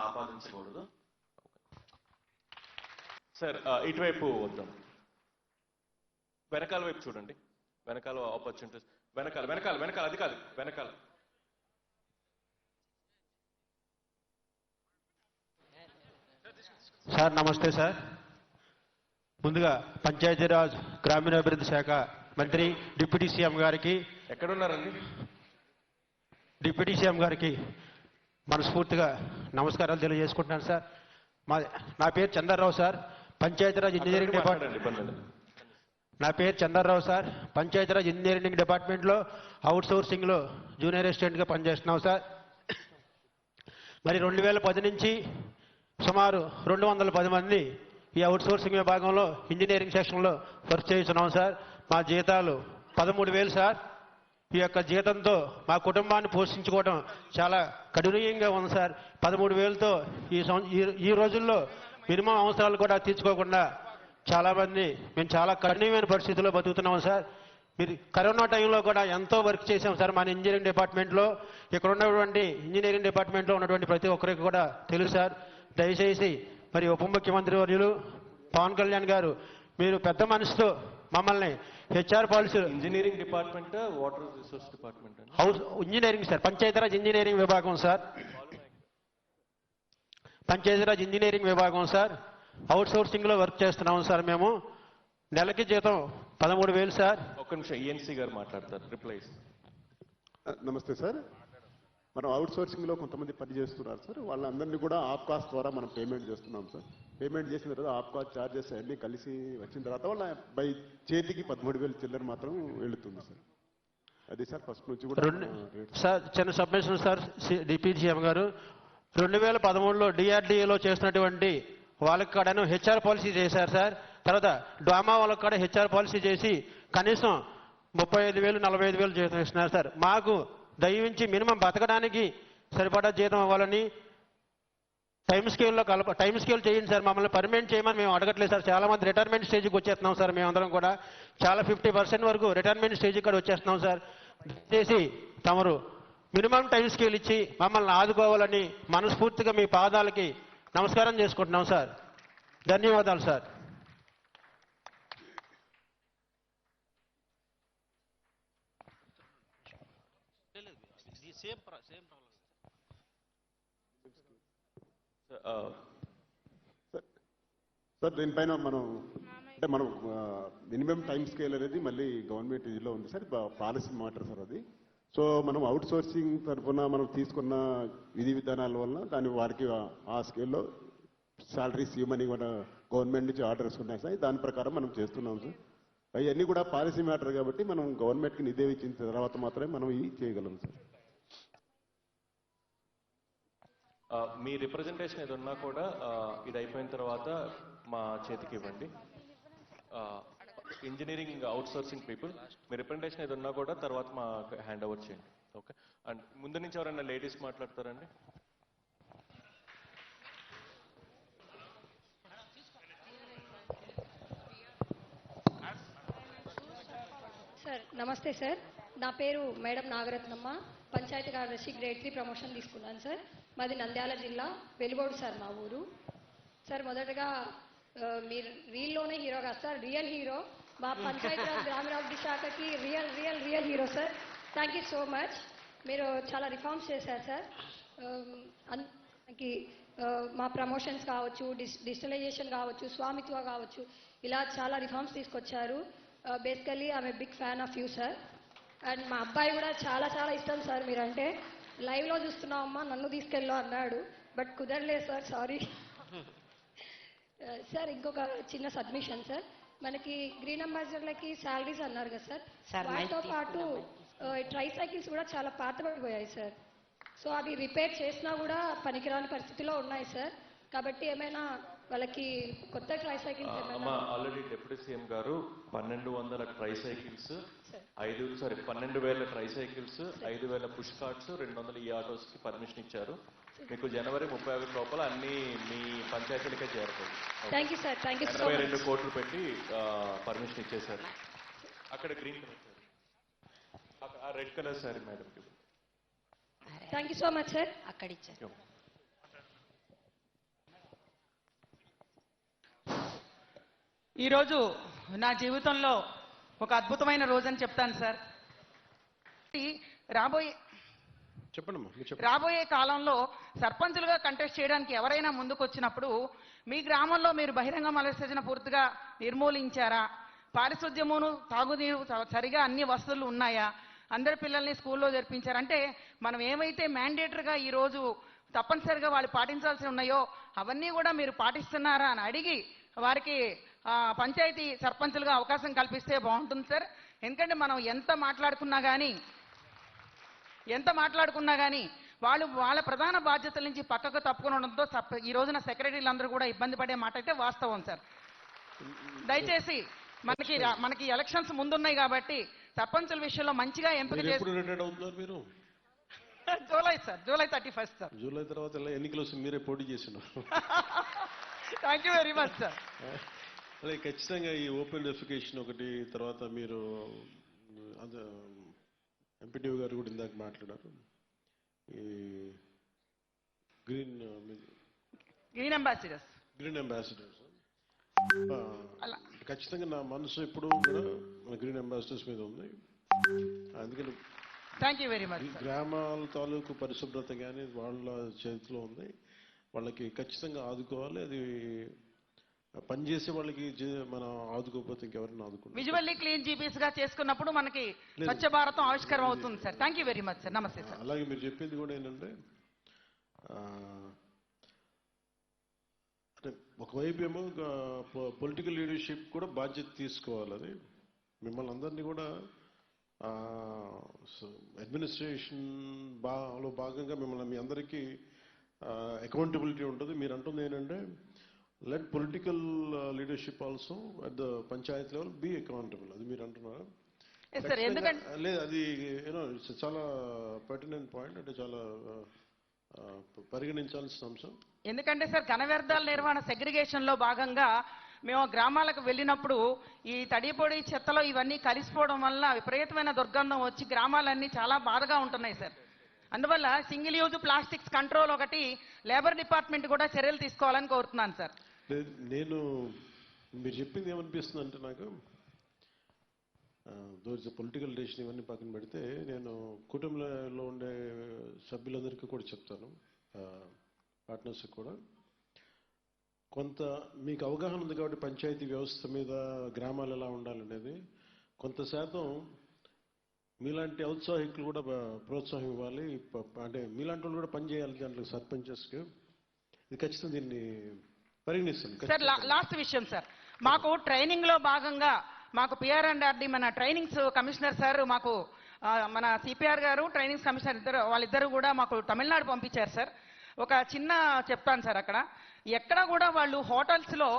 ఆపాదించకూడదు. Sir ఇటువైపు వద్దాం, వెనకాల వైపు చూడండి, వెనకాల ఆపర్చునిటీస్, వెనకాల వెనకాల వెనకాల అది కాదు వెనకాల. సార్ నమస్తే సార్. ముందుగా పంచాయతీరాజ్ గ్రామీణాభివృద్ధి శాఖ మంత్రి డిప్యూటీ సీఎం గారికి, ఎక్కడున్నారండి, డిప్యూటీ సీఎం గారికి మనస్ఫూర్తిగా నమస్కారాలు తెలియజేసుకుంటున్నాను సార్. నా పేరు Chandra Rao sir, Panchayati Raj engineering department. నా పేరు చంద్రరావు సార్, పంచాయతీరాజ్ ఇంజనీరింగ్ డిపార్ట్మెంట్లో అవుట్ సోర్సింగ్లో జూనియర్ అసిస్టెంట్గా పనిచేస్తున్నాం సార్. మరి 2010 నుంచి సుమారు 210 మంది ఈ అవుట్ సోర్సింగ్ విభాగంలో ఇంజనీరింగ్ సెక్షన్లో వర్క్ చేస్తున్నాం సార్. మా జీతాలు 13,000 సార్. ఈ యొక్క జీతంతో మా కుటుంబాన్ని పోషించుకోవడం చాలా కఠినంగా ఉంది సార్. 13,000తో ఈ రోజుల్లో మినిమం అవసరాలు కూడా తీర్చుకోకుండా చాలామంది మేము చాలా కఠినమైన పరిస్థితుల్లో బతుకుతున్నాం సార్. మీరు కరోనా టైంలో కూడా ఎంతో వర్క్ చేసాం సార్ మన ఇంజనీరింగ్ డిపార్ట్మెంట్లో. ఇక్కడ ఉన్నటువంటి ఇంజనీరింగ్ డిపార్ట్మెంట్లో ఉన్నటువంటి ప్రతి ఒక్కరికి కూడా తెలుసు సార్. దయచేసి మరి ఉప ముఖ్యమంత్రి వర్యులు పవన్ కళ్యాణ్ గారు మీరు పెద్ద మనసుతో మమ్మల్ని HR policy, engineering department, water resource department, house engineering sir, Panchayati Raj engineering విభాగం సార్, పంచాయతీరాజ్ ఇంజనీరింగ్ విభాగం సార్. అవుట్ సోర్సింగ్ లో వర్క్ చేస్తున్నాం సార్. మేము నెలకి జీతం 13,000 సార్. ఒక్క నిమిషం, ఈఎన్సీ గారు మాట్లాడతారు, రిప్లై. నమస్తే సార్. మనం అవుట్ సోర్సింగ్లో కొంతమంది పని చేస్తున్నారు సార్. వాళ్ళందరినీ కూడా ఆప్కాస్ ద్వారా మనం పేమెంట్ చేస్తున్నాం సార్. పేమెంట్ చేసిన తర్వాత ఆప్కాస్ ఛార్జెస్ అన్నీ కలిసి వచ్చిన తర్వాత వాళ్ళ బై చేతికి 13,000 చిల్లర మాత్రం వెళుతుంది సార్. అది సార్ ఫస్ట్ నుంచి కూడా సార్. చిన్న సబ్మిషన్ సార్ డిప్యూటీ సీఎం గారు, 2013లో డిఆర్డీఏలో చేసినటువంటి వాళ్ళకి కూడాను హెచ్ఆర్ పాలసీ చేశారు సార్. తర్వాత డ్వామా వాళ్ళకి కూడా హెచ్ఆర్ పాలసీ చేసి కనీసం 35,000 45,000 జీతం ఇస్తున్నారు సార్. మాకు దయవించి మినిమం బతకడానికి సరిపడా జీతం ఇవ్వాలని టైం స్కేల్ చేయండి సార్. మమ్మల్ని పర్మనెంట్ చేయమని మేము అడగట్లేదు సార్. చాలా మంది రిటైర్మెంట్ స్టేజ్కి వచ్చేస్తున్నాం సార్. మేమందరం కూడా చాలా 50% వరకు రిటైర్మెంట్ స్టేజ్కి కూడా వచ్చేస్తున్నాం సార్. దయచేసి తమరు మినిమం టైం స్కేల్ ఇచ్చి మమ్మల్ని ఆదుకోవాలని మనస్ఫూర్తిగా మీ పాదాలకి నమస్కారం చేసుకుంటున్నాం సార్. ధన్యవాదాలు సార్. సార్ దీనిపైన మనం అంటే మనం మినిమం టైం స్కేల్ అనేది మళ్ళీ గవర్నమెంట్ ఇదిలో ఉంది సార్, పాలసీ మ్యాటర్ సార్ అది. సో మనం అవుట్ సోర్సింగ్ తరఫున మనం తీసుకున్న విధి విధానాల వల్ల దాని వారికి ఆ స్కేల్లో శాలరీస్ ఇవ్వమని కూడా గవర్నమెంట్ నుంచి ఆర్డర్స్ ఉన్నాయి సార్. దాని ప్రకారం మనం చేస్తున్నాం సార్. అవన్నీ కూడా పాలసీ మ్యాటర్ కాబట్టి మనం గవర్నమెంట్కి నిధి ఇచ్చిన తర్వాత మాత్రమే మనం ఇవి చేయగలం సార్. మీ రిప్రజెంటేషన్ ఏది ఉన్నా కూడా ఇది అయిపోయిన తర్వాత మా చేతికి ఇవ్వండి. ఇంజనీరింగ్ అవుట్ సోర్సింగ్ పీపుల్, మీ రిప్రజెంటేషన్ ఏది ఉన్నా కూడా తర్వాత మా హ్యాండ్ ఓవర్ చేయండి. ఓకే. అండ్ ముందు నుంచి ఎవరైనా లేడీస్ మాట్లాడతారండి? సార్ నమస్తే సార్. నా పేరు మేడం నాగరత్నమ్మ, పంచాయతీ కార్యదర్శి గ్రేడ్ 3 ప్రమోషన్ తీసుకున్నాను సార్. మాది నంద్యాల జిల్లా, వెలుగోడు సార్ మా ఊరు. సార్ మొదటగా మీరు రీల్లోనే హీరో కాదు సార్, రియల్ హీరో. మా పంచాయతీరాజ్ గ్రామీణాభివృద్ధి శాఖకి real real real hero sir. Thank you so much. మీరు చాలా రిఫార్మ్స్ చేశారు సార్. మా ప్రమోషన్స్ కావచ్చు, డిజిటలైజేషన్ కావచ్చు, స్వామిత్వ కావచ్చు, ఇలా చాలా రిఫార్మ్స్ తీసుకొచ్చారు. Basically I'm a big fan of you sir. And మా అబ్బాయి కూడా చాలా చాలా ఇష్టం సార్ మీరంటే. లైవ్లో చూస్తున్నామమ్మా నన్ను తీసుకెళ్ళు అన్నాడు, బట్ కుదరలేదు సార్, సారీ సార్. ఇంకొక చిన్న సబ్మిషన్ సార్, మనకి గ్రీన్ అంబాసిడర్లకి శాలరీస్ అన్నారు కదా సార్, వాటితో పాటు ట్రైసైకిల్స్ కూడా చాలా పాతబడిపోయాయి సార్. సో అవి రిపేర్ చేసినా కూడా పనికిరాని పరిస్థితిలో ఉన్నాయి సార్. కాబట్టి ఏమైనా వాళ్ళకి కొత్త ట్రైసైకిల్స్ ఏమైనా? ఆల్రెడీ డిప్యూటీ సీఎం గారు 1,200 ట్రైసైకిల్స్, 12,000 ట్రైసైకిల్స్, 5,000 పుష్ కార్ట్స్, 200 ఈ ఆటోస్ కి పర్మిషన్ ఇచ్చారు. మీకు జనవరి 31 లోపల అన్ని మీ పంచాయతీలకే చేరుతాయి. 82 కోట్లు పెట్టి పర్మిషన్ ఇచ్చేశారు. అక్కడ green colour, red colour sorry madam. Thank you so much sir. అక్కడ ఇచ్చారు. ఈరోజు నా జీవితంలో ఒక అద్భుతమైన రోజని చెప్తాను సార్. రాబోయే చెప్పండమ్మా, మీరు చెప్పండి. రాబోయే కాలంలో సర్పంచులుగా కంటెస్ట్ చేయడానికి ఎవరైనా ముందుకు వచ్చినప్పుడు మీ గ్రామంలో మీరు బహిరంగ మలవిసర్జన పూర్తిగా నిర్మూలించారా, పారిశుద్ధ్యమును తాగునీరు సరిగా అన్ని వసతులు ఉన్నాయా, అందరి పిల్లల్ని స్కూల్లో జరిపించారంటే మనం ఏమైతే మ్యాండేటరీగా ఈరోజు తప్పనిసరిగా వాళ్ళు పాటించాల్సి ఉన్నాయో అవన్నీ కూడా మీరు పాటిస్తున్నారా అని అడిగి వారికి పంచాయతీ సర్పంచులుగా అవకాశం కల్పిస్తే బాగుంటుంది సార్. ఎందుకంటే మనం ఎంత మాట్లాడుకున్నా కానీ వాళ్ళు వాళ్ళ ప్రధాన బాధ్యతల నుంచి పక్కకు తప్పుకోవడంతో ఈ రోజున సెక్రటరీలు అందరూ కూడా ఇబ్బంది పడే మాట అయితే వాస్తవం సార్. దయచేసి మనకి ఎలక్షన్స్ ముందున్నాయి కాబట్టి సర్పంచుల విషయంలో మంచిగా ఎంపిక చేసి మీరు July sir, July 31 sir. July తర్వాత ఎలా ఎన్నికలు వస్తుంది, మీరే పోటీ చేసినారు. Thank you very much sir. అలాగే ఖచ్చితంగా ఈ ఓపెన్ డెఫికేషన్ ఒకటి, తర్వాత మీరు ఎంపీటీఓ గారు కూడా ఇందాక మాట్లాడారు, ఈ గ్రీన్ అంబాసిడర్స్ ఖచ్చితంగా నా మనసు ఎప్పుడు కూడా మన గ్రీన్ అంబాసిడర్స్ మీద ఉంది. అందుకని థ్యాంక్ యూ వెరీ మచ్. గ్రామాల తాలూకు పరిశుభ్రత కానీ వాళ్ళ చేతిలో ఉంది, వాళ్ళకి ఖచ్చితంగా ఆదుకోవాలి. అది పనిచేసే వాళ్ళకి మనం ఆదుకోకపోతే ఇంకెవరైనా ఆదుకుంటాం. విజువల్లీ క్లీన్ జీపీఎస్ గా చేసుకున్నప్పుడు మనకి స్వచ్ఛ భారతం ఆవిష్కారం అవుతుంది sir. Thank you very much sir. నమస్తే సార్. అలాగే మీరు చెప్పింది కూడా ఏంటంటే అంటే ఒకవైపు ఏమో పొలిటికల్ లీడర్షిప్ కూడా బాధ్యత తీసుకోవాలి. అది మిమ్మల్ని అందరినీ కూడా అడ్మినిస్ట్రేషన్ లో భాగంగా మిమ్మల్ని మీ అందరికీ అకౌంటబిలిటీ ఉంటుంది. మీరు అంటుంది ఏంటంటే let political leadership also at the panchayat level be accountable. అది మీరు అంటున్నారా? లేదు, అది యూనో ఇట్స్ చాలా పర్టినెంట్ పాయింట్, అంటే చాలా పరిగణించాల్సిన అంశం. ఎందుకంటే సార్ ఘన వ్యర్థాల నిర్వహణ సెగ్రిగేషన్ లో భాగంగా మేము గ్రామాలకు వెళ్ళినప్పుడు ఈ తడిపొడి చెత్తలో ఇవన్నీ కలిసిపోవడం వల్ల విపరీతమైన దుర్గంధం వచ్చి గ్రామాలన్నీ చాలా బాధగా ఉంటున్నాయి సార్. అందువల్ల సింగిల్ యూజ్ ప్లాస్టిక్స్ కంట్రోల్ ఒకటి లేబర్ డిపార్ట్మెంట్ కూడా చర్యలు తీసుకోవాలని కోరుతున్నాను సార్. నేను మీరు చెప్పింది ఏమనిపిస్తుంది అంటే నాకు దోస్ పొలిటికల్ డెసిషన్ ఇవన్నీ పక్కన పెడితే నేను కుటుంబంలో ఉండే సభ్యులందరికీ కూడా చెప్తాను, పార్ట్నర్స్కి కూడా కొంత మీకు అవగాహన ఉంది కాబట్టి పంచాయతీ వ్యవస్థ మీద గ్రామాలు ఎలా ఉండాలనేది కొంత శాతం మీలాంటి ఔత్సాహికులు కూడా ప్రోత్సాహం ఇవ్వాలి. అంటే మీలాంటి వాళ్ళు కూడా పనిచేయాలి దాంట్లో సర్పంచెస్కి. ఇది ఖచ్చితంగా దీన్ని పరిగణిస్తాను సార్. లాస్ట్ విషయం సార్, మాకు ట్రైనింగ్ లో భాగంగా మాకు పిఆర్&ఆర్డి మన ట్రైనింగ్స్ కమిషనర్ సార్ మాకు మన సిపిఆర్ గారు ట్రైనింగ్స్ కమిషనర్ వాళ్ళిద్దరు కూడా మాకు తమిళనాడు పంపించారు సార్. ఒక చిన్న చెప్తాను సార్, అక్కడ ఎక్కడ కూడా వాళ్ళు హోటల్స్ లో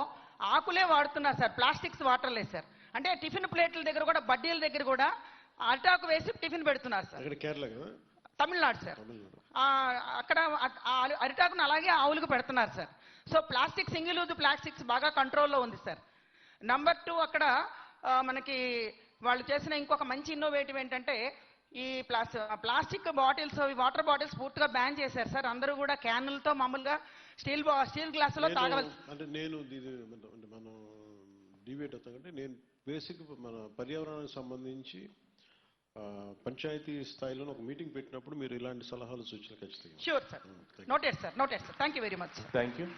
ఆకులే వాడుతున్నారు సార్, ప్లాస్టిక్స్ వాటర్లేదు సార్. అంటే టిఫిన్ ప్లేట్ల దగ్గర కూడా బడ్డీల దగ్గర కూడా అరిటాకు వేసి టిఫిన్ పెడుతున్నారు సార్. కేరళ కదా, తమిళనాడు సార్. అక్కడ అరిటాకును అలాగే ఆవులకు పెడుతున్నారు sir. So plastic single use plastics బాగా కంట్రోల్లో ఉంది సార్. నంబర్ 2 అక్కడ మనకి వాళ్ళు చేసిన ఇంకొక మంచి ఇన్నోవేటివ్ ఏంటంటే ఈ ప్లాస్టిక్ బాటిల్స్, వాటర్ బాటిల్స్ పూర్తిగా బ్యాన్ చేశారు సార్. అందరూ కూడా క్యాన్లతో మామూలుగా స్టీల్ గ్లాసులో తాగవలసి. అంటే నేను మనం డిబేట్ అవుతామంటే నేను బేసిక్ మన పర్యావరణానికి సంబంధించి పంచాయతీ స్థాయిలో ఒక మీటింగ్ పెట్టినప్పుడు మీరు ఇలాంటి సలహాలు సూచనలు ఖచ్చితంగా. Sure sir. Noted sir. Thank you very much. Thank you.